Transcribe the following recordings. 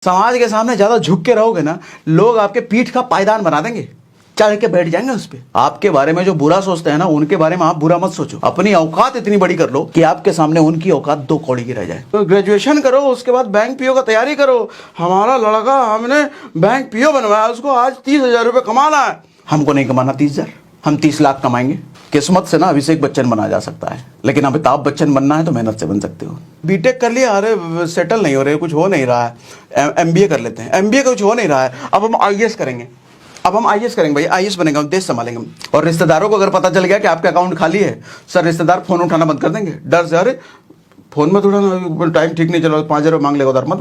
समाज के सामने ज्यादा झुक के रहोगे ना, लोग आपके पीठ का पायदान बना देंगे, चढ़ के बैठ जाएंगे उस पे। आपके बारे में जो बुरा सोचते हैं ना, उनके बारे में आप बुरा मत सोचो। अपनी औकात इतनी बड़ी कर लो कि आपके सामने उनकी औकात 2 कौड़ी की रह जाए। तो ग्रेजुएशन करो, उसके बाद बैंक पीओ का तैयारी करो। हमारा लड़का, हमने बैंक पीओ बनवाया, उसको आज 30,000 रुपये कमाना है। हमको नहीं कमाना 30,000, हम 30 लाख कमाएंगे। किस्मत से ना अभिषेक बच्चन बना जा सकता है, लेकिन अमिताभ बच्चन बनना है तो मेहनत से बन सकते हो। बीटेक कर लिया, अरे सेटल नहीं हो रहे, कुछ हो नहीं रहा है, एमबीए कर लेते हैं, एमबीए का कुछ हो नहीं रहा है, अब हम आईएएस करेंगे। अब हम आईएएस करेंगे भाई, आईएएस बनेंगे, हम देश संभालेंगे। और रिश्तेदारों को अगर पता चल गया कि आपका अकाउंट खाली है, सर रिश्तेदार फोन उठाना बंद कर देंगे डर से। अरे फोन मत उठाना, टाइम ठीक नहीं चला, 5,000 मांग लेगा उधर मत।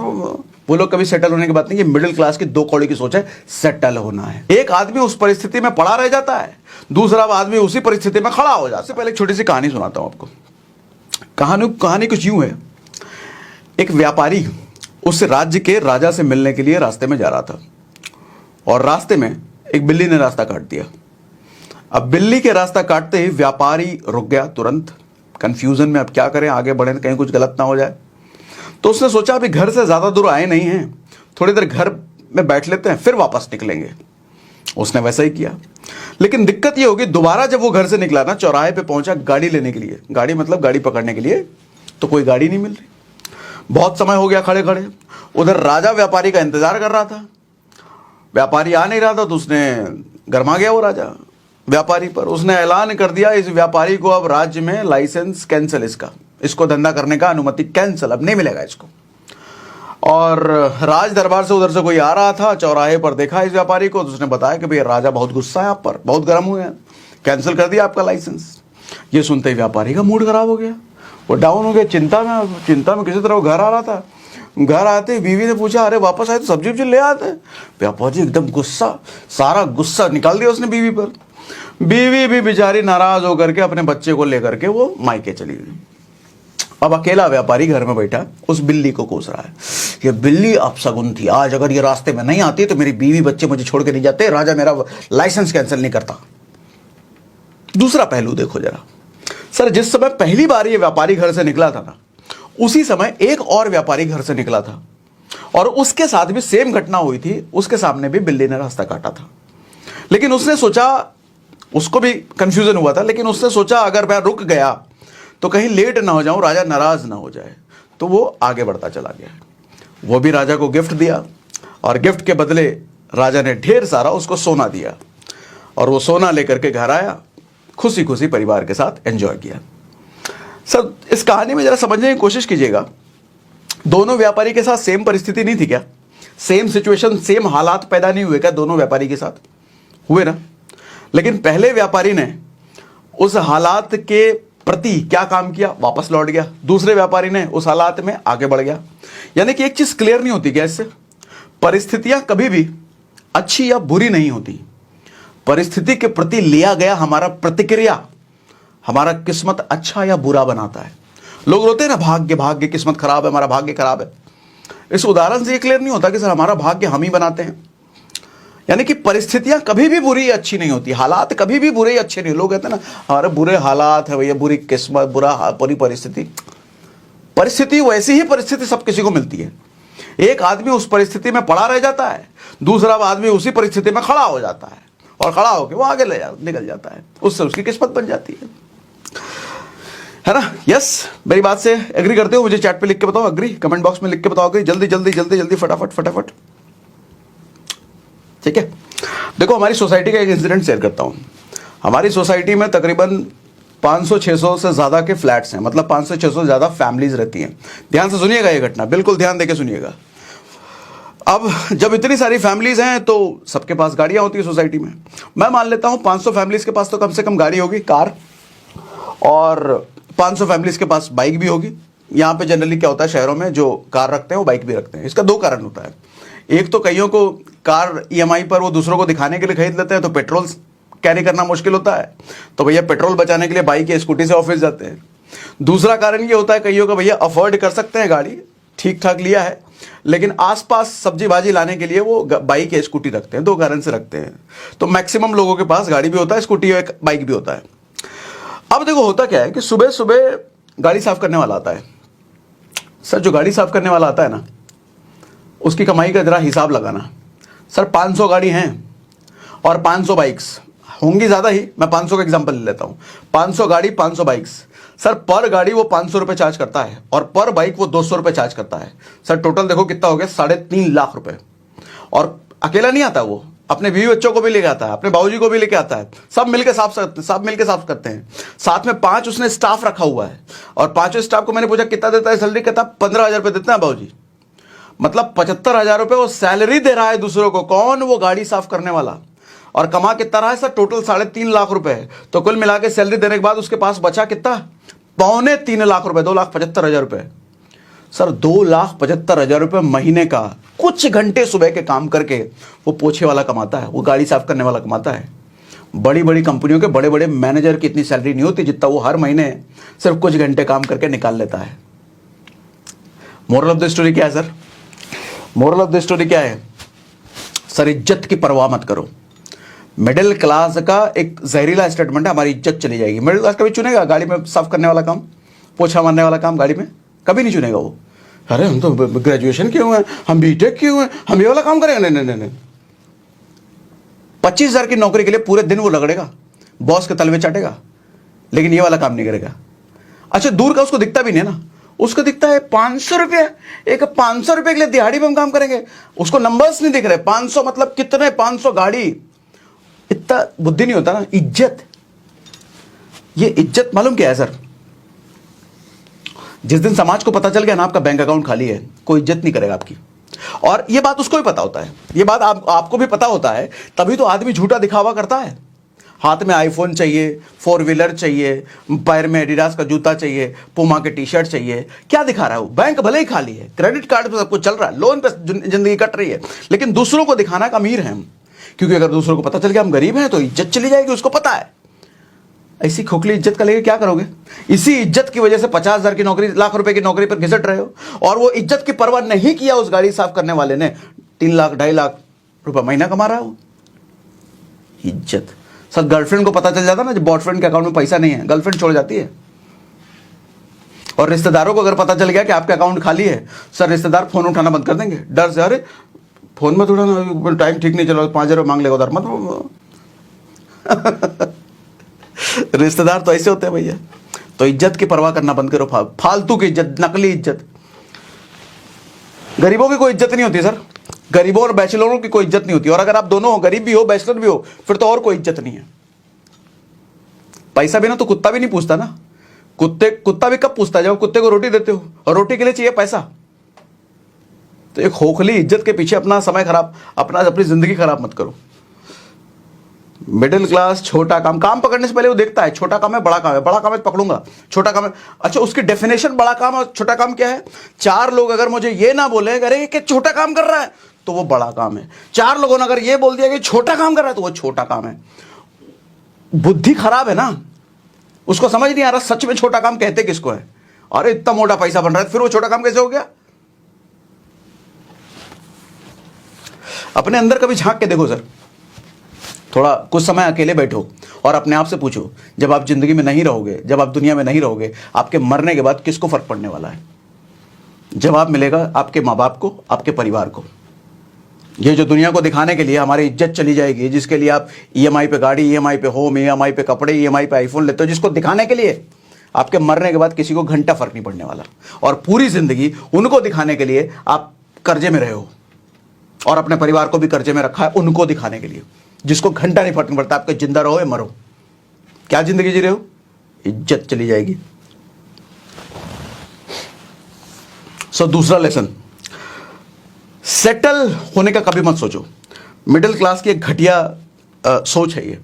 वो लोग कभी सेटल होने की बात नहीं। ये मिडिल क्लास की 2 कौड़ी की सोच है, सेटल होना है। एक आदमी उस परिस्थिति में पड़ा रह जाता है, दूसरा आदमी उसी परिस्थिति में खड़ा हो जाता है। पहले एक छोटी सी कहानी सुनाता हूं आपको। कहानी कुछ यूं है। एक व्यापारी उस राज्य के राजा से मिलने के लिए रास्ते में जा रहा था, और रास्ते में एक बिल्ली ने रास्ता काट दिया। अब बिल्ली के रास्ता काटते ही व्यापारी रुक गया तुरंत, कंफ्यूजन में अब क्या करें, आगे बढ़े कहीं कुछ गलत ना हो जाए। तो उसने सोचा अभी घर से ज्यादा दूर आए नहीं हैं, थोड़ी देर घर में बैठ लेते हैं, फिर वापस निकलेंगे। उसने वैसा ही किया, लेकिन दिक्कत ये होगी, दोबारा जब वो घर से निकला ना, चौराहे पे पहुंचा गाड़ी लेने के लिए, गाड़ी मतलब गाड़ी पकड़ने के लिए, तो कोई गाड़ी नहीं मिल रही। बहुत समय हो गया खड़े खड़े। उधर राजा व्यापारी का इंतजार कर रहा था, व्यापारी आ नहीं रहा था, तो उसने गरमा गया वो राजा व्यापारी पर। उसने ऐलान कर दिया, इस व्यापारी को अब राज्य में लाइसेंस कैंसिल, इसको धंधा करने का अनुमति कैंसिल, अब नहीं मिलेगा इसको। और राज दरबार से उधर से कोई आ रहा था, चौराहे पर देखा इस व्यापारी को, तो उसने बताया कि भाई राजा बहुत गुस्सा है आप पर, बहुत गर्म हुए हैं, कैंसिल कर दिया आपका लाइसेंस। ये सुनते ही व्यापारी का मूड खराब हो गया, वो डाउन हो गया, चिंता में किसी तरह वो घर आ रहा था। घर आते बीवी ने पूछा, अरे वापस आए तो सब्जी ले आते। व्यापारी एकदम गुस्सा, सारा गुस्सा निकाल दिया उसने बीवी पर। बीवी भी बेचारी नाराज होकर के अपने बच्चे को लेकर के वो मायके चली गई। अब अकेला व्यापारी घर में बैठा उस बिल्ली को कोस रहा है, ये बिल्ली अपशगुन थी, आज अगर ये रास्ते में नहीं आती तो मेरी बीवी बच्चे मुझे छोड़ के नहीं जाते, राजा मेरा लाइसेंस कैंसिल नहीं करता। दूसरा पहलू देखो जरा सर, जिस समय पहली बार ये व्यापारी घर से निकला था ना, उसी समय एक और व्यापारी घर से निकला था, और उसके साथ भी सेम घटना हुई थी। उसके सामने भी बिल्ली ने रास्ता काटा था, लेकिन उसने सोचा, उसको भी कंफ्यूजन हुआ था, लेकिन उसने सोचा अगर मैं रुक गया तो कहीं लेट ना हो जाऊं, राजा नाराज ना हो जाए, तो वो आगे बढ़ता चला गया। वो भी राजा को गिफ्ट दिया, और गिफ्ट के बदले राजा ने ढेर सारा उसको सोना दिया, और वो सोना लेकर के घर आया, खुशी खुशी परिवार के साथ एंजॉय किया। सर इस कहानी में जरा समझने की कोशिश कीजिएगा, दोनों व्यापारी के साथ सेम परिस्थिति नहीं थी क्या? सेम सिचुएशन, सेम हालात पैदा नहीं हुए क्या दोनों व्यापारी के साथ? हुए ना। लेकिन पहले व्यापारी ने उस हालात के प्रति क्या काम किया, वापस लौट गया। दूसरे व्यापारी ने उस हालात में आगे बढ़ गया। यानी कि एक चीज क्लियर नहीं होती क्या इससे? परिस्थितियां कभी भी अच्छी या बुरी नहीं होती, परिस्थिति के प्रति लिया गया हमारा प्रतिक्रिया हमारा किस्मत अच्छा या बुरा बनाता है। लोग रोते हैं ना, भाग्य किस्मत खराब है, हमारा भाग्य खराब है। इस उदाहरण से ये क्लियर नहीं होता कि सर हमारा भाग्य हम ही बनाते हैं। यानी कि परिस्थितियां कभी भी बुरी या अच्छी नहीं होती, हालात कभी भी बुरे या अच्छे नहीं। लोग कहते हैं ना, हमारे बुरे हालात है भैया, बुरी किस्मत, बुरी परिस्थिति। परिस्थिति वैसी ही परिस्थिति सब किसी को मिलती है। एक आदमी उस परिस्थिति में पड़ा रह जाता है, दूसरा आदमी उसी परिस्थिति में खड़ा हो जाता है, और खड़ा होकर वो आगे निकल जाता है, उससे उसकी किस्मत बन जाती है ना। यस, मेरी बात से एग्री करते हो? मुझे चैट पे लिख के बताओ एग्री, कमेंट बॉक्स में लिख के बताओ एग्री, जल्दी फटाफट। ठीक है, देखो हमारी सोसाइटी का एक इंसिडेंट शेयर करता हूं। हमारी सोसाइटी में तकरीबन 500-600 से ज्यादा के फ्लैट्स हैं, मतलब 500-600 से ज्यादा फैमिलीज रहती हैं। ध्यान से सुनिएगा ये घटना, बिल्कुल ध्यान देके सुनिएगा। अब जब इतनी सारी फैमिलीज हैं तो सबके पास गाड़ियां होती है सोसाइटी में। मैं मान लेता हूं 500 फैमिलीज के पास तो कम से कम गाड़ी होगी, कार, और 500 फैमिलीज के पास बाइक भी होगी। यहाँ पे जनरली क्या होता है, शहरों में जो कार रखते हैं वो बाइक भी रखते हैं। इसका 2 कारण होता है। एक तो कईयों को कार ईएमआई पर वो दूसरों को दिखाने के लिए खरीद लेते हैं, तो पेट्रोल कैरी करना मुश्किल होता है, तो भैया पेट्रोल बचाने के लिए बाइक या स्कूटी से ऑफिस जाते हैं। दूसरा कारण ये होता है कईयों का, भैया अफोर्ड कर सकते हैं, गाड़ी ठीक ठाक लिया है, लेकिन आसपास सब्जी भाजी लाने के लिए वो बाइक या स्कूटी रखते हैं। 2 कारण से रखते हैं। तो मैक्सिमम लोगों के पास गाड़ी भी होता है, स्कूटी या बाइक भी होता है। अब देखो होता क्या है कि सुबह सुबह गाड़ी साफ करने वाला आता है। सर जो गाड़ी साफ करने वाला आता है ना, उसकी कमाई का जरा हिसाब लगाना। सर 500 गाड़ी हैं और 500 बाइक्स होंगी, ज़्यादा ही, मैं 500 का एग्जांपल ले लेता हूँ। 500 गाड़ी 500 बाइक्स, सर पर गाड़ी वो 500 रुपये चार्ज करता है और पर बाइक वो 200 रुपये चार्ज करता है। सर टोटल देखो कितना हो गया, 3.5 लाख रुपए। और अकेला नहीं आता वो, अपने बीवी बच्चों को भी लेके आता है, अपने बाबूजी को भी लेके आता है, सब मिलके साफ करते हैं। साथ में 5 उसने स्टाफ रखा हुआ है और 5 स्टाफ को मैंने पूछा कितना देता है सैलरी, कहता 15,000 रुपये देता है बाबूजी। मतलब 75,000 रुपये वो सैलरी दे रहा है दूसरों को। कौन? वो गाड़ी साफ करने वाला। और कमा कितना रहा है सर? टोटल 3.5 लाख रुपए है। तो कुल मिला के सैलरी देने के बाद उसके पास बचा कितना? 2.25 लाख रुपए, 2,75,000 रुपए। सर 2,75,000 रुपए महीने का कुछ घंटे सुबह के काम करके वो पोछे वाला कमाता है, वो गाड़ी साफ करने वाला कमाता है। बड़ी बड़ी कंपनियों के बड़े बड़े मैनेजर की इतनी सैलरी नहीं होती जितना वो हर महीने सिर्फ कुछ घंटे काम करके निकाल लेता है। मोरल ऑफ द स्टोरी क्या है sir? Moral of the story क्या है सर? इज्जत की परवाह मत करो। मिडिल क्लास का एक जहरीला स्टेटमेंट है, हमारी इज्जत चली जाएगी। मिडिल क्लास कभी चुनेगा गाड़ी में साफ करने वाला काम, पोछा मारने वाला काम गाड़ी में? कभी नहीं चुनेगा वो। अरे हम तो ग्रेजुएशन किए हुए हैं, हम बीटेक किए हुए हैं, हम ये वाला काम करेंगे? नहीं नहीं नहीं। 25,000 की नौकरी के लिए पूरे दिन वो रगड़ेगा, बॉस के तलवे चाटेगा, लेकिन ये वाला काम नहीं करेगा। अच्छा दूर का उसको दिखता भी नहीं ना, उसको दिखता है 500 रुपये, एक 500 रुपये के लिए दिहाड़ी में हम काम करेंगे। उसको नंबर्स नहीं दिख रहे, 500 मतलब कितने, 500 गाड़ी, इतना बुद्धि नहीं होता ना। इज्जत, ये इज्जत मालूम क्या है सर? जिस दिन समाज को पता चल गया ना आपका बैंक अकाउंट खाली है, कोई इज्जत नहीं करेगा आपकी। और ये बात उसको भी पता होता है, ये बात आपको भी पता होता है, तभी तो आदमी झूठा दिखावा करता है। हाथ में आईफोन चाहिए, 4 व्हीलर चाहिए, पैर में एडिडास का जूता चाहिए, पुमा के टी शर्ट चाहिए। क्या दिखा रहा है वो? बैंक भले ही खाली है, क्रेडिट कार्ड पे सब कुछ चल रहा है, लोन पे जिंदगी कट रही है, लेकिन दूसरों को दिखाना का अमीर है हम। क्योंकि अगर दूसरों को पता चल गया हम गरीब हैं तो इज्जत चली जाएगी, उसको पता है। ऐसी खोखली इज्जत का लेके क्या करोगे? इसी इज्जत की वजह से 50,000 की नौकरी, लाख रुपए की नौकरी पर घिसट रहे हो। और वो इज्जत की परवाह नहीं किया उस गाड़ी साफ करने वाले ने, 3 लाख 2.5 लाख रुपए महीना कमा रहा हो। इज्जत सर, गर्लफ्रेंड को पता चल जाता ना जब बॉयफ्रेंड के अकाउंट में पैसा नहीं है, गर्लफ्रेंड छोड़ जाती है। और रिश्तेदारों को अगर पता चल गया कि आपके अकाउंट खाली है, सर रिश्तेदार फोन उठाना बंद कर देंगे डर से। अरे फोन मत उठाना, टाइम ठीक नहीं चला, 5,000 रुपये मांग लेगा उधर मत। रिश्तेदार तो ऐसे होते हैं भैया। तो इज्जत की परवाह करना बंद करो, फालतू की इज्जत, नकली इज्जत। गरीबों की कोई इज्जत नहीं होती सर, गरीबों और बैचलरों की कोई इज्जत नहीं होती। और अगर आप दोनों हो, गरीब भी हो बैचलर भी हो, फिर तो और कोई इज्जत नहीं है। पैसा बिना तो कुत्ता भी नहीं पूछता ना। कुत्ता भी कब पूछता है? जब कुत्ते को रोटी देते हो, और रोटी के लिए चाहिए पैसा। तो एक खोखली इज्जत के पीछे अपना समय खराब, अपनी जिंदगी खराब मत करो। मिडिल क्लास छोटा काम पकड़ने से पहले वो देखता है छोटा काम है बड़ा काम है, बड़ा काम है पकड़ूंगा, छोटा काम है। अच्छा उसकी डेफिनेशन बड़ा काम और छोटा काम क्या है? 4 लोग अगर मुझे ये ना बोले अरे कि छोटा काम कर रहा है तो वो बड़ा काम है। 4 लोगों ने अगर ये बोल दिया कि छोटा काम कर रहा है तो वो छोटा काम है। बुद्धि खराब है ना, उसको समझ नहीं आ रहा सच में छोटा काम कहते किसको है। अरे इतना मोटा पैसा बन रहा है, फिर वो छोटा काम कैसे हो गया? अपने अंदर कभी झांक के देखो सर, थोड़ा कुछ समय अकेले बैठो और अपने आप से पूछो, जब आप जिंदगी में नहीं रहोगे, जब आप दुनिया में नहीं रहोगे, आपके मरने के बाद किसको फर्क पड़ने वाला है? जवाब मिलेगा आपके माँ बाप को, आपके परिवार को। ये जो दुनिया को दिखाने के लिए हमारी इज्जत चली जाएगी, जिसके लिए आप ईएमआई पे गाड़ी, ईएमआई पे होम, ईएमआई पे कपड़े, ईएमआई पे आईफोन लेते हो, जिसको दिखाने के लिए आपके मरने के बाद किसी को घंटा फर्क नहीं पड़ने वाला। और पूरी जिंदगी उनको दिखाने के लिए आप कर्जे में रहे हो, और अपने परिवार को भी कर्जे में रखा है उनको दिखाने के लिए, जिसको घंटा नहीं फर्क पड़ता आपके जिंदा रहो या मरो। क्या जिंदगी जी रहे हो? इज्जत चली जाएगी। दूसरा लेसन, सेटल होने का कभी मत सोचो। मिडिल क्लास की एक घटिया सोच है ये।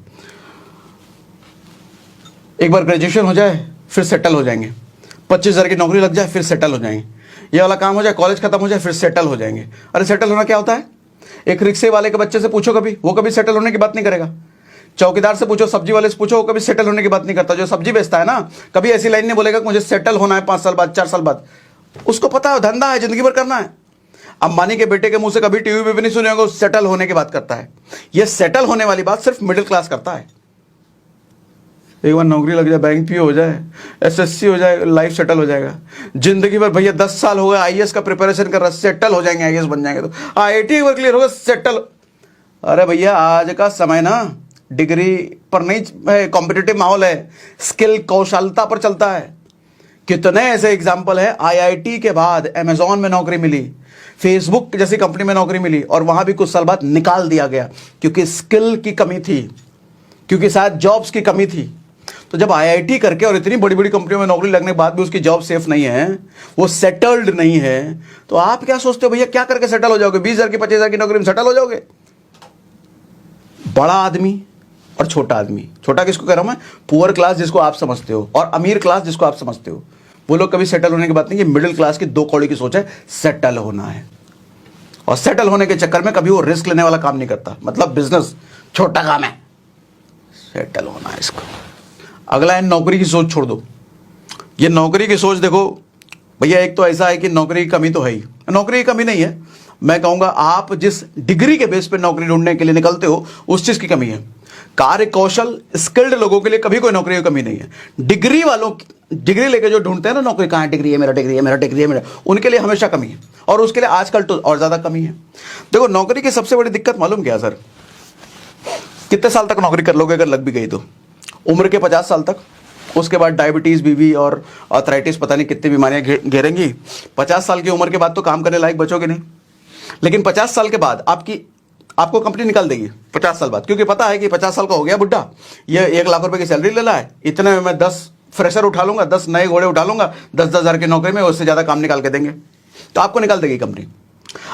एक बार ग्रेजुएशन हो जाए फिर सेटल हो जाएंगे, 25,000 की नौकरी लग जाए फिर सेटल हो जाएंगे, ये वाला काम हो जाए, कॉलेज खत्म हो जाए फिर सेटल हो जाएंगे। अरे सेटल होना क्या होता है? एक रिक्शे वाले के बच्चे से पूछो कभी, वो कभी सेटल होने की बात नहीं करेगा। चौकीदार से पूछो, सब्जी वाले से पूछो, वो कभी सेटल होने की बात नहीं करता। जो सब्जी बेचता है ना, कभी ऐसी लाइन नहीं बोलेगा मुझे सेटल होना है 5 साल बाद, 4 साल बाद। उसको पता है धंधा है, जिंदगी भर करना है। अंबानी के बेटे के मुंह से कभी टीवी में भी नहीं सुने होंगे सेटल होने की बात करता है। ये सेटल होने वाली बात सिर्फ मिडिल क्लास करता है। एक बार नौकरी लग जाए, बैंक पीओ हो जाए, एसएससी हो जाए, लाइफ सेटल हो जाएगा। जिंदगी भर भैया 10 साल हो गए आईएएस का प्रिपरेशन कर रहा, सेटल हो जाएंगे, आईएएस बन जाएंगे, तो आईआईटी एक बार क्लियर होगा, सेटल। अरे भैया आज का समय ना डिग्री पर नहीं, कॉम्पिटिटिव माहौल है, स्किल कौशलता पर चलता है। कितने ऐसे एग्जाम्पल है, आईआईटी के बाद अमेजॉन में नौकरी मिली, फेसबुक जैसी कंपनी में नौकरी मिली, और वहां भी कुछ साल बाद निकाल दिया गया क्योंकि स्किल की कमी थी, क्योंकि शायद जॉब्स की कमी थी। तो जब आईआईटी करके और इतनी बड़ी बड़ी कंपनियों में नौकरी लगने के बाद भी उसकी जॉब सेफ नहीं है, वो सेटल्ड नहीं है, तो आप क्या सोचते हो भैया क्या करके सेटल हो जाओगे? 20,000 की 25,000 की नौकरी में सेटल हो जाओगे? बड़ा आदमी और छोटा आदमी, छोटा किसको कह रहा हूं मैं? पुअर क्लास जिसको आप समझते हो, और अमीर क्लास जिसको आप समझते हो, वो लोग कभी सेटल होने की बात नहीं। ये मिडिल क्लास की 2 कौड़ी की सोच है, सेटल होना है। और सेटल होने के चक्कर में कभी वो रिस्क लेने वाला काम नहीं करता, मतलब बिजनेस छोटा काम है, सेटल होना है इसको। अगला है नौकरी की सोच छोड़ दो। ये नौकरी की सोच देखो भैया, एक तो ऐसा है कि नौकरी की कमी तो है ही, नौकरी की कमी नहीं है, मैं कहूंगा आप जिस डिग्री के बेस पे नौकरी ढूंढने के लिए निकलते हो उस चीज की कमी है। कार्य कौशल स्किल्ड लोगों के लिए कभी कोई नौकरी की कमी नहीं है। डिग्री वालों, डिग्री लेके जो ढूंढते हैं ना नौकरी, कहाँ डिग्री है मेरा, डिग्री है मेरा, डिग्री है मेरा, उनके लिए हमेशा कमी है, और उसके लिए आजकल तो और ज्यादा कमी है। देखो नौकरी की सबसे बड़ी दिक्कत मालूम क्या सर? कितने साल तक नौकरी कर लोगे अगर लग भी गई तो? उम्र के 50 साल तक, उसके बाद डायबिटीज, बीवी और आर्थराइटिस, पता नहीं कितनी बीमारियां घेरेंगी। 50 साल की उम्र के बाद तो काम करने लायक बचोगे नहीं। लेकिन 50 साल के बाद आपको कंपनी निकाल देगी 50 साल बाद, क्योंकि पता है कि 50 साल का हो गया बुड्ढा, ये 1 लाख रुपए की सैलरी ले रहा है, इतने में मैं 10 फ्रेशर उठा लूंगा, 10 नए घोड़े उठा लूंगा, 10-10 हज़ार की नौकरी में, उससे ज्यादा काम निकाल के देंगे, तो आपको निकाल देगी कंपनी।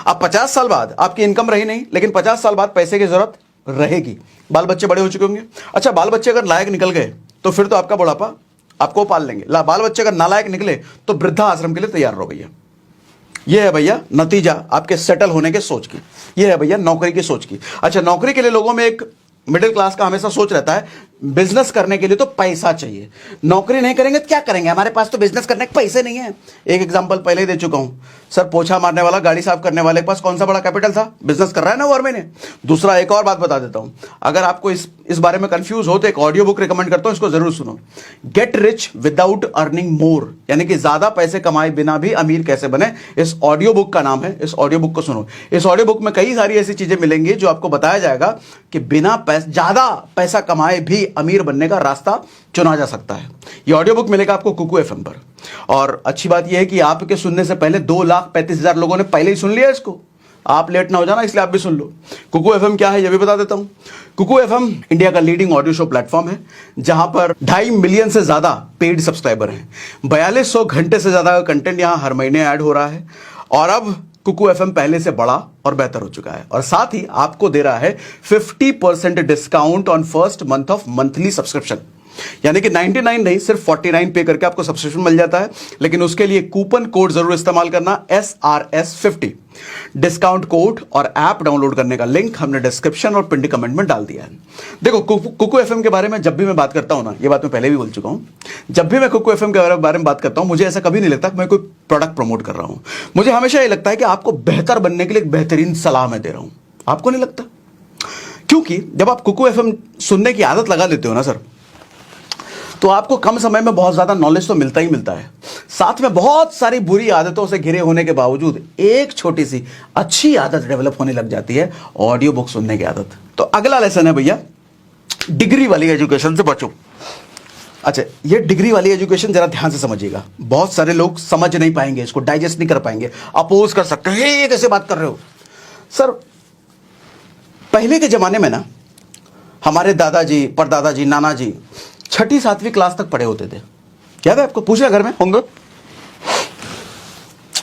अब 50 साल बाद आपकी इनकम रही नहीं, लेकिन 50 साल बाद पैसे की जरूरत रहेगी, बाल बच्चे बड़े हो चुके होंगे। अच्छा, बाल बच्चे अगर लायक निकल गए तो फिर तो आपका बुढ़ापा आपको पाल लेंगे। बाल बच्चे अगर नालायक निकले तो वृद्धा आश्रम के लिए तैयार रहो भैया। ये है भैया नतीजा आपके सेटल होने के सोच की, ये है भैया नौकरी की सोच की। अच्छा, नौकरी के लिए लोगों में एक मिडिल क्लास का हमेशा सोच रहता है, बिजनेस करने के लिए तो पैसा चाहिए, नौकरी नहीं करेंगे तो क्या करेंगे, हमारे पास तो बिजनेस करने के पैसे नहीं है। एक एग्जांपल पहले ही दे चुका हूं सर, पोछा मारने वाला, गाड़ी साफ करने वाले के पास कौन सा बड़ा कैपिटल था? बिजनेस कर रहा है ना वो हर महीने। दूसरा, एक और बात बता देता हूं, अगर आपको इस बारे में कंफ्यूज हो तो एक ऑडियो बुक रिकमेंड करता हूं, इसको जरूर सुनो, get rich without earning more, यानी कि ज्यादा पैसे कमाए बिना भी अमीर कैसे बने, इस ऑडियो बुक का नाम है। इस ऑडियो बुक को सुनो। इस ऑडियो बुक में कई सारी ऐसी चीजें मिलेंगी जो आपको बताया जाएगा कि बिना ज्यादा पैसा कमाए भी अमीर बनने का रास्ता चुना जा सकता है। ये ऑडियो बुक मिलेगा आपको कुकू एफएम पर, और अच्छी बात यह है कि आपके सुनने से पहले 2,35,000 लोगों ने पहले ही सुन लिया इसको। आप लेट ना हो जाना, इसलिए आप भी सुन लो। कुकू एफएम क्या है ये भी बता देता हूं। कुकू एफएम इंडिया का लीडिंग ऑडियो शो प्लेटफॉर्म है, जहां पर 2.5 मिलियन से ज्यादा पेड सब्सक्राइबर हैं, 4200 घंटे से ज्यादा कंटेंट यहां हर महीने ऐड हो रहा है, और अब कुकू एफएम पहले से बड़ा और बेहतर हो चुका है, और साथ ही आपको दे रहा है 50% discount on first month of monthly subscription, यानी कि 99 नहीं, सिर्फ 49 पे करके आपको सब्सक्रिप्शन मिल जाता है। लेकिन उसके लिए कूपन कोड जरूर इस्तेमाल करना, SRS50 डिस्काउंट कोड, और ऐप डाउनलोड करने का लिंक हमने डिस्क्रिप्शन और पिंड कमेंट में डाल दिया है। देखो कुकू एफएम के बारे में जब भी मैं बात करता हूं ना, ये बात मैं पहले भी बोल चुका हूं, जब भी मैं कुकू एफएम के बारे में बात करता हूं, मुझे ऐसा कभी नहीं लगता कि मैं कोई प्रोडक्ट प्रमोट कर रहा हूं। मुझे हमेशा ये लगता है कि आपको बेहतर बनने के लिए एक बेहतरीन सलाह मैं दे रहा हूं। आपको नहीं लगता? क्योंकि जब आप कुकू एफएम सुनने की आदत लगा लेते हो ना सर, तो आपको कम समय में बहुत ज्यादा नॉलेज तो मिलता ही मिलता है, साथ में बहुत सारी बुरी आदतों से घिरे होने के बावजूद एक छोटी सी अच्छी आदत डेवलप होने लग जाती है, ऑडियो बुक सुनने की आदत। तो अगला लेसन है भैया, डिग्री वाली एजुकेशन से बचो। अच्छा, ये डिग्री वाली एजुकेशन जरा ध्यान से समझिएगा, बहुत सारे लोग समझ नहीं पाएंगे, इसको डाइजेस्ट नहीं कर पाएंगे, अपोज कर सकते हैं, ये कैसे बात कर रहे हो सर। पहले के जमाने में ना हमारे दादाजी, परदादाजी, नाना जी 6ठी 7वीं क्लास तक पढ़े होते थे, याद है आपको? पूछा घर में होंगे।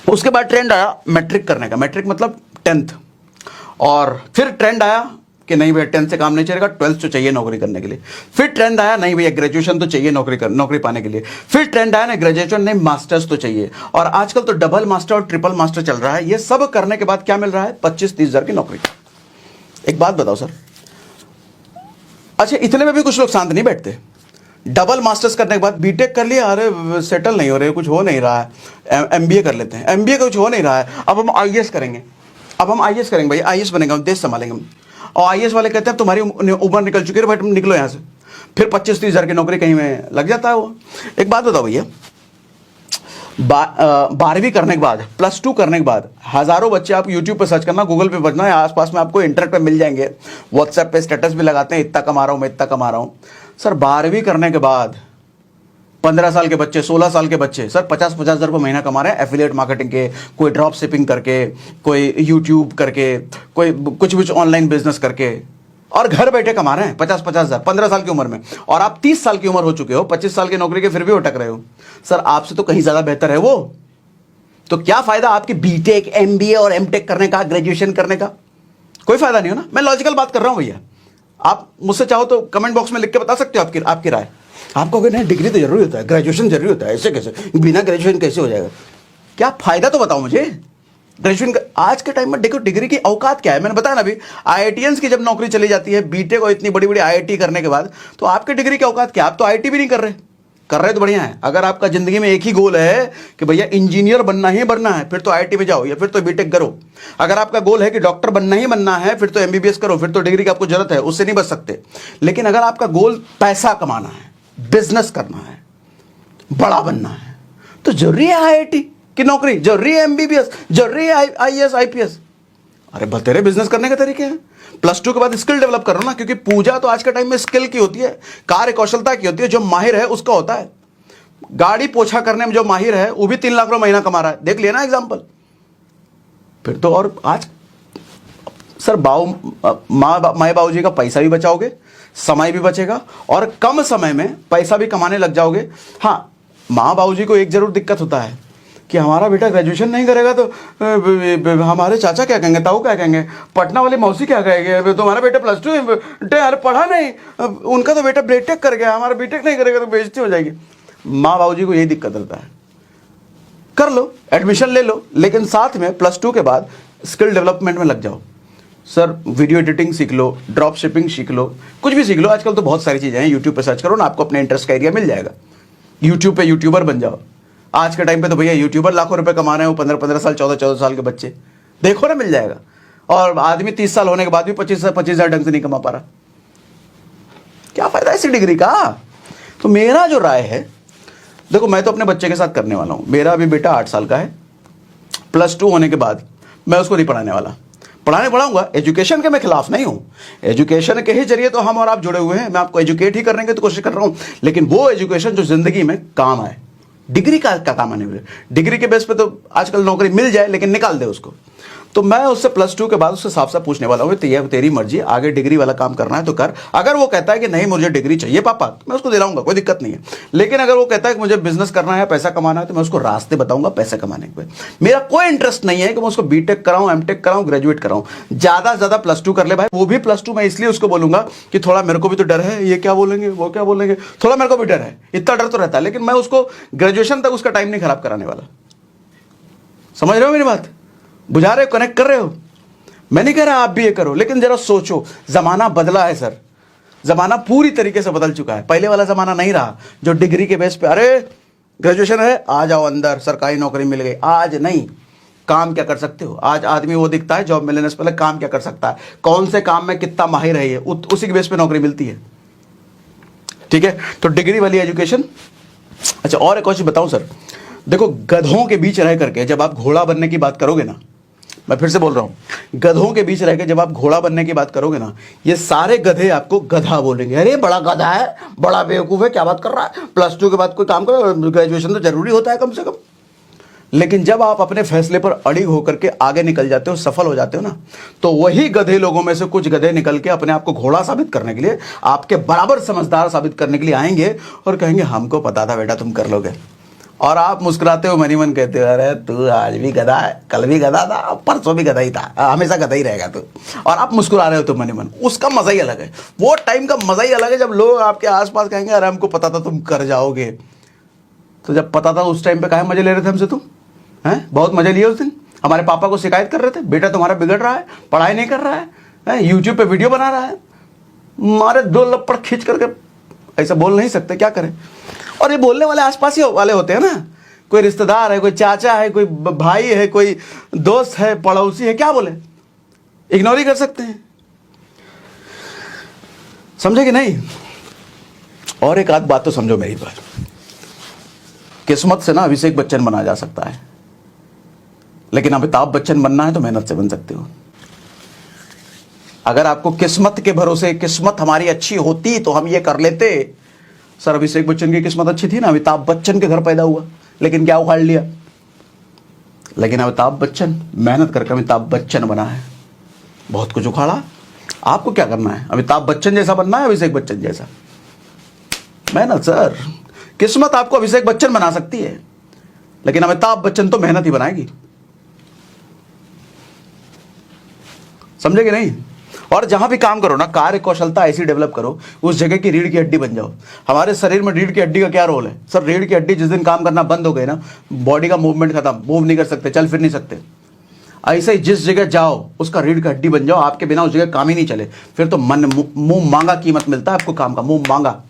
उसके बाद ट्रेंड आया मैट्रिक करने का, मैट्रिक मतलब 10th, और फिर ट्रेंड आया कि नहीं भैया 10th से काम नहीं चलेगा, 12th तो चाहिए नौकरी करने के लिए। फिर ट्रेंड आया नहीं भैया ग्रेजुएशन तो चाहिए नौकरी पाने के लिए। फिर ट्रेंड आया ना ग्रेजुएशन नहीं मास्टर्स तो चाहिए, और आजकल तो डबल मास्टर और ट्रिपल मास्टर चल रहा है। ये सब करने के बाद क्या मिल रहा है? 25-30 हज़ार की नौकरी। एक बात बताओ सर, अच्छा इतने में भी कुछ लोग शांत नहीं बैठते। डबल मास्टर्स करने के बाद बीटेक कर लिया, अरे सेटल नहीं हो रहे, कुछ हो नहीं रहा है, एमबीए कर लेते हैं, एमबीए कुछ हो नहीं रहा है, अब हम आईएएस करेंगे, भाई आईएएस बनेंगे, हम देश संभालेंगे हम। और आईएएस वाले कहते हैं तुम्हारी उम्र निकल चुकी है भाई, तुम निकलो यहाँ से। फिर 25-30 हज़ार की नौकरी कहीं में लग जाता है वो। एक बात बताओ भैया, 12वीं करने के बाद, +2 करने के बाद हज़ारों बच्चे, आप यूट्यूब पे सर्च करना, गूगल पे बजना है, आसपास में आपको इंटरनेट पे मिल जाएंगे, व्हाट्सएप पे स्टेटस भी लगाते हैं, इतना कमा रहा हूँ मैं, इतना कमा रहा हूँ। सर 12वीं करने के बाद 15 साल के बच्चे, 16 साल के बच्चे सर 50-50 हज़ार रुपये महीना कमा रहे हैं एफिलिएट मार्केटिंग के, कोई ड्रॉप शिपिंग करके, कोई यूट्यूब करके, कोई कुछ ऑनलाइन बिजनेस करके, और घर बैठे कमा रहे हैं 50-50 हज़ार 15 साल की उम्र में। और आप 30 साल की उम्र हो चुके हो, 25 साल की नौकरी के, फिर भी अटक रहे हो। सर आपसे तो कहीं ज़्यादा बेहतर है वो। तो क्या फ़ायदा आपकी बीटेक, एमबीए और एमटेक करने का, ग्रेजुएशन करने का? कोई फ़ायदा नहीं हो ना। मैं लॉजिकल बात कर रहा हूँ भैया। आप मुझसे चाहो तो कमेंट बॉक्स में लिख के बता सकते हो आपकी राय। आपको अगर नहीं, डिग्री तो जरूरी होता है, ग्रेजुएशन जरूरी होता है, ऐसे कैसे, बिना ग्रेजुएशन कैसे हो जाएगा? क्या फ़ायदा तो बताओ मुझे। ग्रेजुएशन का आज के टाइम में देखो, डिग्री की औकात क्या है, मैंने बताया ना अभी। आईआईटीएंस की जब नौकरी चली जाती है बीटेक और इतनी बड़ी बड़ी आईआईटी करने के बाद, तो आपकी डिग्री की औकात क्या? आप तो आईआईटी भी नहीं कर रहे तो बढ़िया है। अगर आपका जिंदगी में एक ही गोल है कि भैया इंजीनियर बनना ही बनना है, फिर तो आईआईटी में जाओ या फिर तो बीटेक करो। अगर आपका गोल है कि डॉक्टर बनना ही बनना है, फिर तो एमबीबीएस करो, फिर तो डिग्री की आपको जरूरत है, उससे नहीं बच सकते। लेकिन अगर आपका गोल पैसा कमाना है, बिजनेस करना है, बड़ा बनना है, तो जरूरी है आईआईटी की नौकरी, जरूरी है एमबीबीएस, जरूरी है आईएएस आईपीएस। अरे बतेरे बिजनेस करने के तरीके हैं। +2 के बाद स्किल डेवलप करो ना, क्योंकि पूजा तो आज के टाइम में स्किल की होती है, कार्य कौशलता की होती है। जो माहिर है उसका होता है। गाड़ी पोछा करने में जो माहिर है वो भी 3 लाख रुपए महीना कमा रहा है, देख लिया ना एग्जाम्पल। फिर तो और आज सर माए बाबू जी का पैसा भी बचाओगे, समय भी बचेगा, और कम समय में पैसा भी कमाने लग जाओगे। हाँ, माँ बाबू जी को एक जरूर दिक्कत होता है कि हमारा बेटा ग्रेजुएशन नहीं करेगा तो हमारे चाचा क्या कहेंगे, ताऊ क्या कहेंगे, पटना वाली मौसी क्या कहेंगे, तुम्हारा बेटा +2 अरे पढ़ा नहीं, उनका तो बेटा बीटेक कर गया, हमारा बीटेक नहीं करेगा तो बेइज्जती हो जाएगी। माँ बाबू जी को यही दिक्कत रहता है। कर लो, एडमिशन ले लो, लेकिन साथ में +2 के बाद स्किल डेवलपमेंट में लग जाओ। सर वीडियो एडिटिंग सीख लो, ड्रॉप शिपिंग सीख लो, कुछ भी सीख लो। आजकल तो बहुत सारी चीज़ें हैं, यूट्यूब पे सर्च करो ना, आपको अपने इंटरेस्ट का एरिया मिल जाएगा। यूट्यूब पे यूट्यूबर बन जाओ। आज के टाइम पे तो भैया यूट्यूबर लाखों रुपए कमा रहे हो, 15-15 साल, 14-14 साल के बच्चे, देखो ना, मिल जाएगा। और आदमी 30 साल होने के बाद भी 25 हज़ार ढंग से नहीं कमा पा रहा। क्या फायदा ऐसी डिग्री का? तो मेरा जो राय है, देखो मैं तो अपने बच्चे के साथ करने वाला हूँ। मेरा अभी बेटा 8 साल का है, +2 होने के बाद मैं उसको नहीं पढ़ाने वाला। पढ़ाऊंगा, एजुकेशन के मैं खिलाफ नहीं हूँ। एजुकेशन के ही जरिए तो हम और आप जुड़े हुए हैं। मैं आपको एजुकेट ही करने की तो कोशिश कर रहा हूँ, लेकिन वो एजुकेशन जो जिंदगी में काम आए। डिग्री का काम आने वाले, डिग्री के बेस पे तो आजकल नौकरी मिल जाए लेकिन निकाल दे उसको। तो मैं उससे +2 के बाद उससे साफ साफ पूछने वाला हूँ, तेरी मर्जी, आगे डिग्री वाला काम करना है तो कर। अगर वो कहता है कि नहीं मुझे डिग्री चाहिए पापा, तो मैं उसको दिलाऊंगा, कोई दिक्कत नहीं है। लेकिन अगर वो कहता है कि मुझे बिजनेस करना है, पैसा कमाना है, तो मैं उसको रास्ते बताऊंगा पैसे कमाने के। मेरा कोई इंटरेस्ट नहीं है कि मैं उसको बीटेक कराऊं, एमटेक कराऊं, ग्रेजुएट कराऊं। ज्यादा से ज्यादा +2 कर ले भाई। वो भी +2 मैं इसलिए उसको बोलूंगा कि थोड़ा मेरे को भी तो डर है, ये क्या बोलेंगे, वो क्या बोलेंगे, थोड़ा मेरे को भी डर है। इतना डर तो रहता है, लेकिन मैं उसको ग्रेजुएशन तक उसका टाइम नहीं खराब कराने वाला। समझ रहे हो मेरी बात? बुझा रहे हो, कनेक्ट कर रहे हो? मैं नहीं कह रहा आप भी ये करो, लेकिन जरा सोचो, जमाना बदला है सर। जमाना पूरी तरीके से बदल चुका है। पहले वाला जमाना नहीं रहा जो डिग्री के बेस पे, अरे ग्रेजुएशन है आ जाओ अंदर, सरकारी नौकरी मिल गई। आज नहीं, काम क्या कर सकते हो। आज आदमी वो दिखता है जॉब मिलने से पहले काम क्या कर सकता है, कौन से काम में कितना माहिर है, उसी के बेस पे नौकरी मिलती है। ठीक है, तो डिग्री वाली एजुकेशन। अच्छा, और एक और चीज बताऊं सर, देखो गधों के बीच रह करके जब आप घोड़ा बनने की बात करोगे ना, मैं फिर से बोल रहा हूं, गधों के बीच रहकर जब आप घोड़ा बनने की बात करोगे ना, ये सारे गधे आपको गधा बोलेंगे। अरे बड़ा गधा है, बड़ा बेवकूफ है, क्या बात कर रहा है, +2 के बाद कोई काम करो, ग्रेजुएशन तो जरूरी होता है कम से कम। लेकिन जब आप अपने फैसले पर अड़िग होकर के आगे निकल जाते हो, सफल हो जाते हो ना, तो वही गधे लोगों में से कुछ गधे निकल के अपने आप को घोड़ा साबित करने के लिए, आपके बराबर समझदार साबित करने के लिए आएंगे और कहेंगे हमको पता था बेटा तुम कर लोगे। और आप मुस्कुराते हो, मनी मन कहते हो अरे तू आज भी गधा है, कल भी गधा था, परसों भी गधा ही था, हमेशा गधा ही रहेगा तू। और आप मुस्कुरा रहे हो तो मनी मन, उसका मजा ही अलग है। वो टाइम का मजा ही अलग है जब लोग आपके आसपास कहेंगे अरे हमको पता था तुम कर जाओगे। तो जब पता था उस टाइम पे काहे मजे ले रहे थे हमसे तुम? हैं, बहुत मजे लिए उस दिन। हमारे पापा को शिकायत कर रहे थे, बेटा तुम्हारा बिगड़ रहा है, पढ़ाई नहीं कर रहा है, यूट्यूब पे वीडियो बना रहा है। मारे 2 लपड़ खींच करके, ऐसा बोल नहीं सकते, क्या करें। और ये बोलने वाले आसपास ही वाले होते हैं ना, कोई रिश्तेदार है, कोई चाचा है, कोई भाई है, कोई दोस्त है, पड़ोसी है, क्या बोले, इग्नोर ही कर सकते हैं। समझे कि नहीं? और एक आध बात तो समझो मेरी बात, किस्मत से ना अभिषेक बच्चन बना जा सकता है, लेकिन अमिताभ बच्चन बनना है तो मेहनत से बन सकते हो। अगर आपको किस्मत के भरोसे, किस्मत हमारी अच्छी होती तो हम ये कर लेते। सर अभिषेक बच्चन की किस्मत अच्छी थी ना, अमिताभ बच्चन के घर पैदा हुआ, लेकिन क्या उखाड़ लिया। लेकिन अमिताभ बच्चन मेहनत करके अमिताभ बच्चन बना है, बहुत कुछ उखाड़ा। आपको क्या करना है, अमिताभ बच्चन जैसा बनना है, अभिषेक बच्चन जैसा। मेहनत सर, किस्मत आपको अभिषेक बच्चन बना सकती है, लेकिन अमिताभ बच्चन तो मेहनत ही बनाएगी, समझे कि नहीं। और जहां भी काम करो ना, कार्य कौशलता ऐसी डेवलप करो, उस जगह की रीढ़ की हड्डी बन जाओ। हमारे शरीर में रीढ़ की हड्डी का क्या रोल है सर? रीढ़ की हड्डी जिस दिन काम करना बंद हो गई ना, बॉडी का मूवमेंट खत्म, मूव नहीं कर सकते, चल फिर नहीं सकते। ऐसे ही जिस जगह जाओ उसका रीढ़ की हड्डी बन जाओ, आपके बिना उस जगह काम ही नहीं चले, फिर तो मन मुंह मांगा कीमत मिलता है आपको काम का, मुंह मांगा।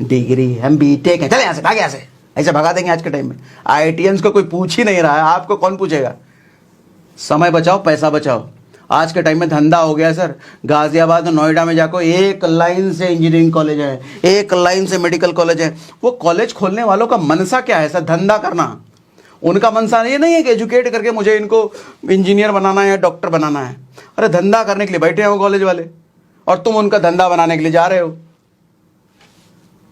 डिग्री हम बीटेक है, चले यहाँ से, भाग यहाँ से, ऐसे भगा देंगे आज के टाइम में। IITians को कोई पूछ ही नहीं रहा है, आपको कौन पूछेगा। समय बचाओ, पैसा बचाओ। आज के टाइम में धंधा हो गया सर। गाजियाबाद और नोएडा में जाको एक लाइन से इंजीनियरिंग कॉलेज है, एक लाइन से मेडिकल कॉलेज है। वो कॉलेज खोलने वालों का मनसा क्या है सर? धंधा करना। उनका मनसा ये नहीं है कि एजुकेट करके मुझे इनको इंजीनियर बनाना है, डॉक्टर बनाना है। अरे धंधा करने के लिए बैठे हो कॉलेज वाले, और तुम उनका धंधा बनाने के लिए जा रहे हो।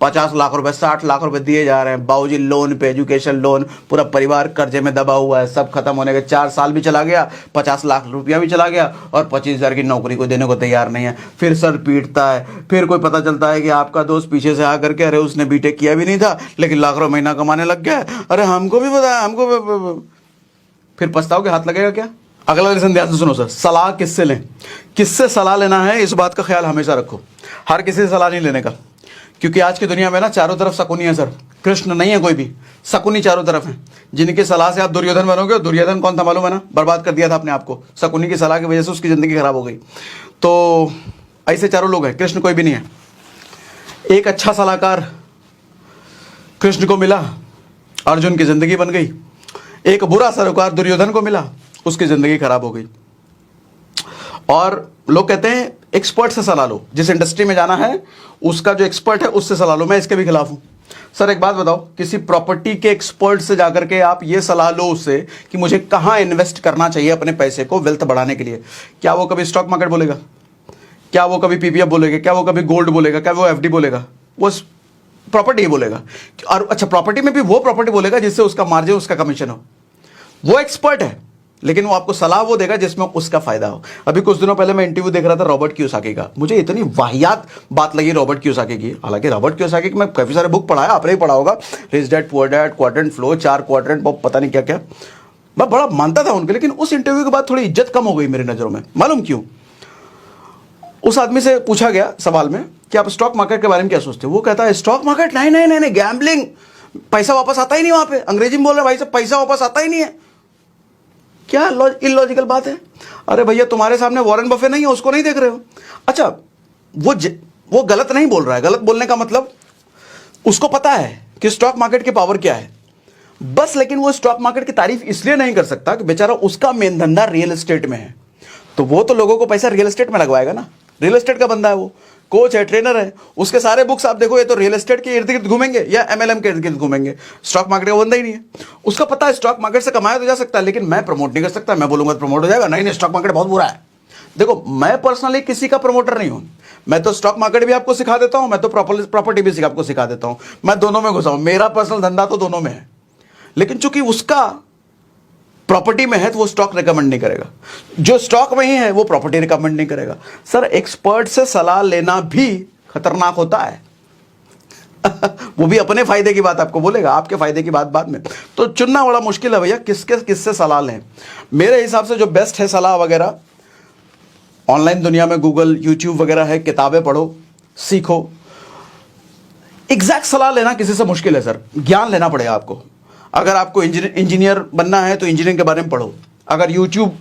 50 लाख रुपए, 60 लाख रुपए दिए जा रहे हैं बाबूजी लोन पे, एजुकेशन लोन। पूरा परिवार कर्जे में दबा हुआ है। सब खत्म होने के 4 साल भी चला गया, 50 लाख रुपया भी चला गया, और 25,000 की नौकरी को देने को तैयार नहीं है। फिर सर पीटता है, फिर कोई पता चलता है कि आपका दोस्त पीछे से आकर के, अरे उसने बीटेक किया भी नहीं था लेकिन लाख रुपये महीना कमाने लग गया, अरे हमको भी बताया, हमको भी। फिर पछताओ के हाथ लगेगा क्या? अगला लेसन ध्यान से सुनो सर। सलाह किससे लें? किससे सलाह लेना है इस बात का ख्याल हमेशा रखो। हर किसी से सलाह नहीं लेने का, क्योंकि आज की दुनिया में ना चारों तरफ शकुनी है सर। कृष्ण नहीं है कोई भी, शकुनी चारों तरफ है। जिनकी सलाह से आप दुर्योधन बनोगे, दुर्योधन कौन था मालूम है ना? बर्बाद कर दिया था अपने आप को, शकुनी की सलाह की वजह से उसकी जिंदगी खराब हो गई। तो ऐसे चारों लोग हैं, कृष्ण कोई भी नहीं है। एक अच्छा सलाहकार कृष्ण को मिला, अर्जुन की जिंदगी बन गई। एक बुरा सलाहकार दुर्योधन को मिला, उसकी जिंदगी खराब हो गई। और लोग कहते हैं एक्सपर्ट से सलाह लो, जिस इंडस्ट्री में जाना है उसका जो एक्सपर्ट है उससे सलाह लो। मैं इसके भी खिलाफ हूं सर। एक बात बताओ, किसी प्रॉपर्टी के एक्सपर्ट से जाकर के आप ये सलाह लो उससे कि मुझे कहां इन्वेस्ट करना चाहिए अपने पैसे को वेल्थ बढ़ाने के लिए, क्या वो कभी स्टॉक मार्केट बोलेगा? क्या वो कभी PPF बोलेगा? क्या वो कभी गोल्ड बोलेगा? क्या वो FD बोलेगा? वो प्रॉपर्टी बोलेगा। और अच्छा, प्रॉपर्टी में भी वो प्रॉपर्टी बोलेगा जिससे उसका मार्जिन, उसका कमीशन हो। वो एक्सपर्ट है, लेकिन वो आपको सलाह वो देगा जिसमें उसका फायदा हो। अभी कुछ दिनों पहले मैं इंटरव्यू देख रहा था रॉबर्ट कियोसाकी का। मुझे इतनी वाहियात बात लगी रॉबर्ट कियोसाकी की। हालांकि रॉबर्ट कियोसाकी की मैं काफी सारे बुक पढ़ा है, आपने भी पढ़ा होगा, rich dad poor dad, quadrant flow, 4 quadrant, पता नहीं क्या क्या। मैं बड़ा मानता था उनके, लेकिन उस इंटरव्यू के बाद थोड़ी इज्जत कम हो गई मेरी नजरों में। मालूम क्यों? उस आदमी से पूछा गया सवाल में कि आप स्टॉक मार्केट के बारे में क्या सोचते हो? वो कहता है स्टॉक मार्केट नहीं नहीं नहीं, गैम्बलिंग, पैसा वापस आता ही नहीं वहां पे। अंग्रेजी में बोल रहे भाई साहब, पैसा वापस आता ही नहीं है। क्या इलॉजिकल बात है। अरे भैया तुम्हारे सामने वॉरेन बफे नहीं है, उसको नहीं देख रहे हो? अच्छा, वो गलत नहीं बोल रहा है। गलत बोलने का मतलब उसको पता है कि स्टॉक मार्केट की पावर क्या है बस, लेकिन वो स्टॉक मार्केट की तारीफ इसलिए नहीं कर सकता कि बेचारा उसका मेन धंधा रियल एस्टेट में है। तो वो तो लोगों को पैसा रियल एस्टेट में लगवाएगा ना, रियल एस्टेट का बंदा है, वो कोच है, ट्रेनर है। उसके सारे बुक्स आप देखो, ये तो रियल एस्टेट के इर्द गिर्द घूमेंगे या MLM के इर्द गिर्द घूमेंगे। स्टॉक मार्केट का बंदा ही नहीं है। उसका पता है स्टॉक मार्केट से कमाया तो जा सकता है, लेकिन मैं प्रमोट नहीं कर सकता। मैं बोलूंगा प्रमोट हो जाएगा, नहीं स्टॉक मार्केट बहुत बुरा है। देखो, मैं पर्सनली किसी का प्रमोटर नहीं हूं। मैं तो स्टॉक मार्केट भी आपको सिखा देता हूं, मैं तो प्रॉपर्टी भी आपको सिखा देता हूं। मैं दोनों में घुसा हूं, मेरा पर्सनल धंधा तो दोनों में है। लेकिन चूंकि उसका प्रॉपर्टी में है तो वो स्टॉक रिकमेंड नहीं करेगा, जो स्टॉक में ही है वो प्रॉपर्टी रिकमेंड नहीं करेगा। सर एक्सपर्ट से सलाह लेना भी खतरनाक होता है। वो भी अपने फायदे की बात आपको बोलेगा, आपके फायदे की बात बाद में। तो चुनना बड़ा मुश्किल है भैया, किससे सलाह लें। मेरे हिसाब से जो बेस्ट है सलाह वगैरह, ऑनलाइन दुनिया में गूगल, यूट्यूब वगैरह है, किताबें पढ़ो, सीखो। एग्जैक्ट सलाह लेना किसी से मुश्किल है सर, ज्ञान लेना पड़ेगा आपको। अगर आपको इंजीनियर बनना है तो इंजीनियरिंग के बारे में पढ़ो। अगर यूट्यूब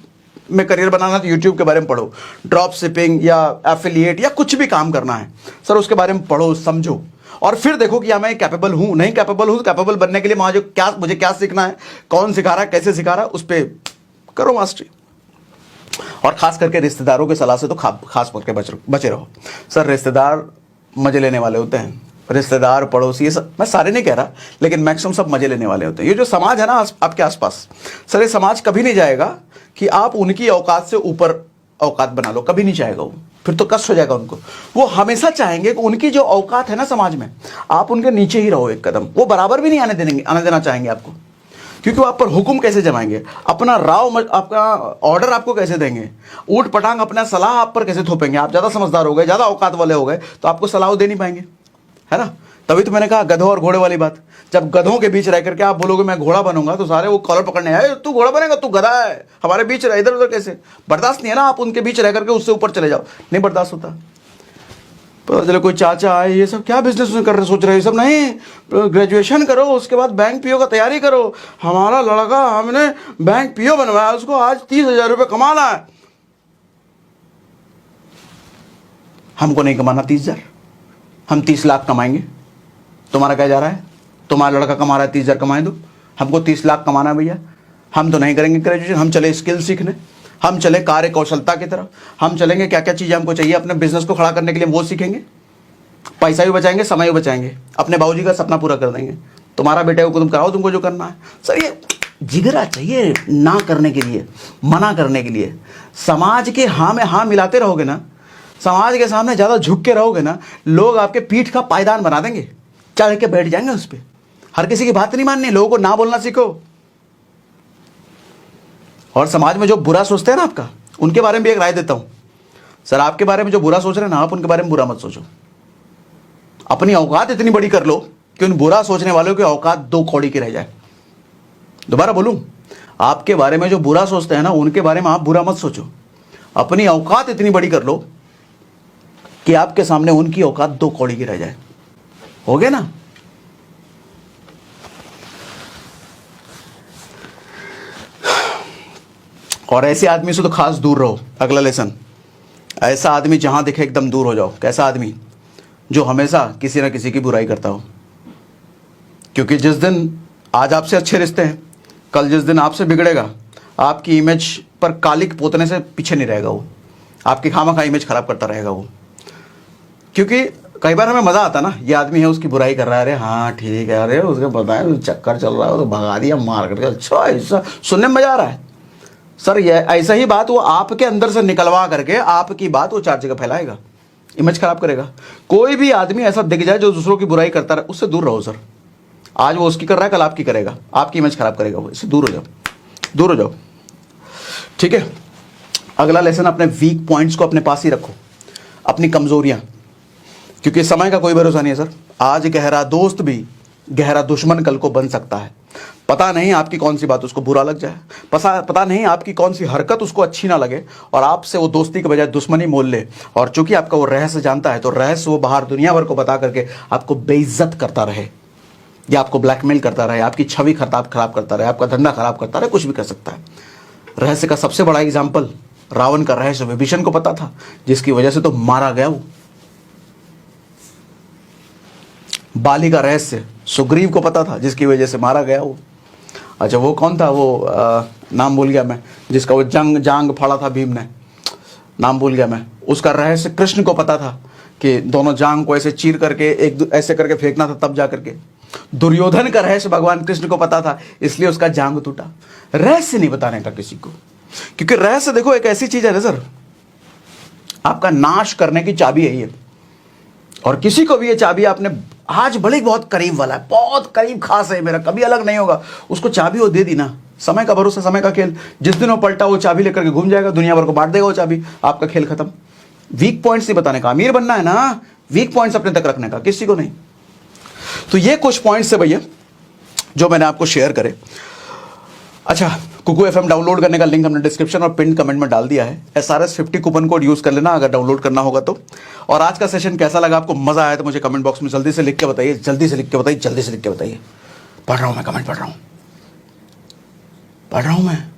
में करियर बनाना है तो यूट्यूब के बारे में पढ़ो। ड्रॉप शिपिंग या एफिलिएट या कुछ भी काम करना है सर, उसके बारे में पढ़ो, समझो, और फिर देखो कि क्या मैं कैपेबल हूं, नहीं कैपेबल हूं। कैपेबल बनने के लिए मुझे क्या सीखना है, कौन सिखा रहा है, कैसे सिखा रहा है, उस पर करो मास्टरी। और खास करके रिश्तेदारों की सलाह से तो खास करके बचे रहो सर। रिश्तेदार मजे लेने वाले होते हैं, रिश्तेदार, पड़ोसी, ये सब मैं सारे नहीं कह रहा, लेकिन मैक्सिमम सब मजे लेने वाले होते हैं। ये जो समाज है ना आपके आसपास, सर ये समाज कभी नहीं जाएगा कि आप उनकी औकात से ऊपर औकात बना लो, कभी नहीं चाहेगा वो, फिर तो कष्ट हो जाएगा उनको। वो हमेशा चाहेंगे कि उनकी जो औकात है ना समाज में, आप उनके नीचे ही रहो एक कदम, वो बराबर भी नहीं आने देना चाहेंगे आपको, क्योंकि वो आप पर हुक्म कैसे जमाएंगे, अपना आपका ऑर्डर आपको कैसे देंगे, ऊट पटांग अपना सलाह आप पर कैसे थोपेंगे। आप ज़्यादा समझदार हो गए, ज़्यादा औकात वाले हो गए, तो आपको सलाह दे नहीं पाएंगे, है ना। तभी तो मैंने कहा गधों और घोड़े वाली बात। जब गधों के बीच रह करके आप बोलोगे मैं घोड़ा बनूंगा, तो सारे वो कॉलर पकड़ने आए, तू घोड़ा बनेगा, तू गधा है, हमारे बीच रह, इधर उधर कैसे। बर्दाश्त नहीं है ना, आप उनके बीच रह करके उससे ऊपर चले जाओ, नहीं बर्दाश्त होता। पता चले कोई चाचा आए, ये सब क्या बिजनेस कर रहे, सोच रहे हैं सब, नहीं ग्रेजुएशन करो, उसके बाद बैंक पीओ का तैयारी करो। हमारा लड़का, हमने बैंक पीओ बनवाया, उसको आज 30,000 रुपये कमाना है। हमको नहीं कमाना 30,000, हम 30 लाख कमाएंगे। तुम्हारा क्या जा रहा है, तुम्हारा लड़का कमा रहा है 30,000 कमाए दो, हमको 30 लाख कमाना है भैया। हम तो नहीं करेंगे ग्रेजुएशन, हम चले स्किल सीखने, हम चले कार्य कौशलता की तरफ, हम चलेंगे क्या क्या चीज़ें हमको चाहिए अपने बिजनेस को खड़ा करने के लिए, वो सीखेंगे, पैसा भी बचाएंगे, समय भी बचाएंगे, अपने बाबूजी का सपना पूरा कर देंगे। तुम्हारा बेटा को तुम कराओ, तुमको जो करना है। सर ये जिगरा चाहिए ना करने के लिए, मना करने के लिए। समाज के हाँ में हाँ मिलाते रहोगे ना, समाज के सामने ज़्यादा झुक के रहोगे ना, लोग आपके पीठ का पायदान बना देंगे, चढ़ के बैठ जाएंगे उस पर। हर किसी की बात नहीं माननी, लोगों को ना बोलना सीखो। और समाज में जो बुरा सोचते हैं ना आपका, उनके बारे में भी एक राय देता हूं। सर आपके बारे में जो बुरा सोच रहे हैं ना, आप उनके बारे में बुरा मत सोचो। अपनी औकात इतनी बड़ी कर लो कि उन बुरा सोचने वालों की औकात 2 कौड़ी की रह जाए। दोबारा बोलूं, आपके बारे में जो बुरा सोचते हैं ना, उनके बारे में आप बुरा मत सोचो। अपनी औकात इतनी बड़ी कर लो कि आपके सामने उनकी औकात 2 कौड़ी की रह जाए। हो गया ना। और ऐसे आदमी से तो खास दूर रहो। अगला लेसन, ऐसा आदमी जहां दिखे एकदम दूर हो जाओ। कैसा आदमी? जो हमेशा किसी ना किसी की बुराई करता हो। क्योंकि जिस दिन आज आपसे अच्छे रिश्ते हैं, कल जिस दिन आपसे बिगड़ेगा, आपकी इमेज पर कालिक पोतने से पीछे नहीं रहेगा वो, आपकी खामखा इमेज खराब करता रहेगा वो। क्योंकि कई बार हमें मज़ा आता ना, ये आदमी है उसकी बुराई कर रहा है, अरे हाँ ठीक है, अरे उसके बताए चक्कर चल रहा है, तो भगा दिया मार करके, अच्छा ऐसा सुनने में मज़ा आ रहा है। सर ये ऐसा ही बात वो आपके अंदर से निकलवा करके आपकी बात वो 4 जगह फैलाएगा, इमेज खराब करेगा। कोई भी आदमी ऐसा दिख जाए जो दूसरों की बुराई करता रहे, उससे दूर रहो सर। आज वो उसकी कर रहा है, कल आपकी करेगा, आपकी इमेज खराब करेगा वो, इससे दूर हो जाओ, दूर हो जाओ। ठीक है। अगला लेसन, अपने वीक पॉइंट्स को अपने पास ही रखो, अपनी कमजोरियां, क्योंकि समय का कोई भरोसा नहीं है सर। आज गहरा दोस्त भी गहरा दुश्मन कल को बन सकता है। पता नहीं आपकी कौन सी बात उसको बुरा लग जाए, पता नहीं आपकी कौन सी हरकत उसको अच्छी ना लगे और आपसे वो दोस्ती के बजाय दुश्मनी मोल ले। और चूंकि आपका वो रहस्य जानता है, तो रहस्य वो बाहर दुनिया भर को बता करके आपको बेइज्जत करता रहे, या आपको ब्लैकमेल करता रहे, आपकी छवि खराब करता रहे, आपका धंधा खराब करता रहे, कुछ भी कर सकता है। रहस्य का सबसे बड़ा एग्जाम्पल रावण का रहस्य विभीषण को पता था, जिसकी वजह से तो मारा गया वो। बाली का रहस्य सुग्रीव को पता था, जिसकी वजह से मारा गया वो। अच्छा वो कौन था, वो नाम भूल गया मैं, जिसका वो जांग फाड़ा था भीम ने, नाम भूल गया मैं। उसका रहस्य कृष्ण को पता था कि दोनों जांग को ऐसे चीर करके एक ऐसे करके फेंकना था, तब जा करके। दुर्योधन का रहस्य भगवान कृष्ण को पता था, इसलिए उसका जांग टूटा। रहस्य नहीं बताने का किसी को, क्योंकि रहस्य देखो एक ऐसी चीज है ना सर, आपका नाश करने की चाबी है ये। और किसी को भी ये चाबी आपने आज भले ही बहुत करीब वाला है, बहुत करीब खास है मेरा, कभी अलग नहीं होगा, उसको चाबी वो दे दी ना, समय का भरोसा, समय का खेल। जिस दिन वो पलटा वो चाबी लेकर के घूम जाएगा, दुनिया भर को बांट देगा वो चाबी, आपका खेल खत्म। वीक पॉइंट्स नहीं बताने का, अमीर बनना है ना, वीक पॉइंट्स अपने तक रखने का, किसी को नहीं। तो ये कुछ पॉइंट्स है भैया जो मैंने आपको शेयर करे। अच्छा, कुकू एफएम डाउनलोड करने का लिंक हमने डिस्क्रिप्शन और पिन कमेंट में डाल दिया है। SRS 50 कूपन कोड यूज कर लेना अगर डाउनलोड करना होगा तो। और आज का सेशन कैसा लगा आपको, मजा आया तो मुझे कमेंट बॉक्स में जल्दी से लिख के बताइए, जल्दी से लिख के बताइए, जल्दी से लिख के बताइए। पढ़ रहा हूं मैं, कमेंट पढ़ रहा हूं मैं।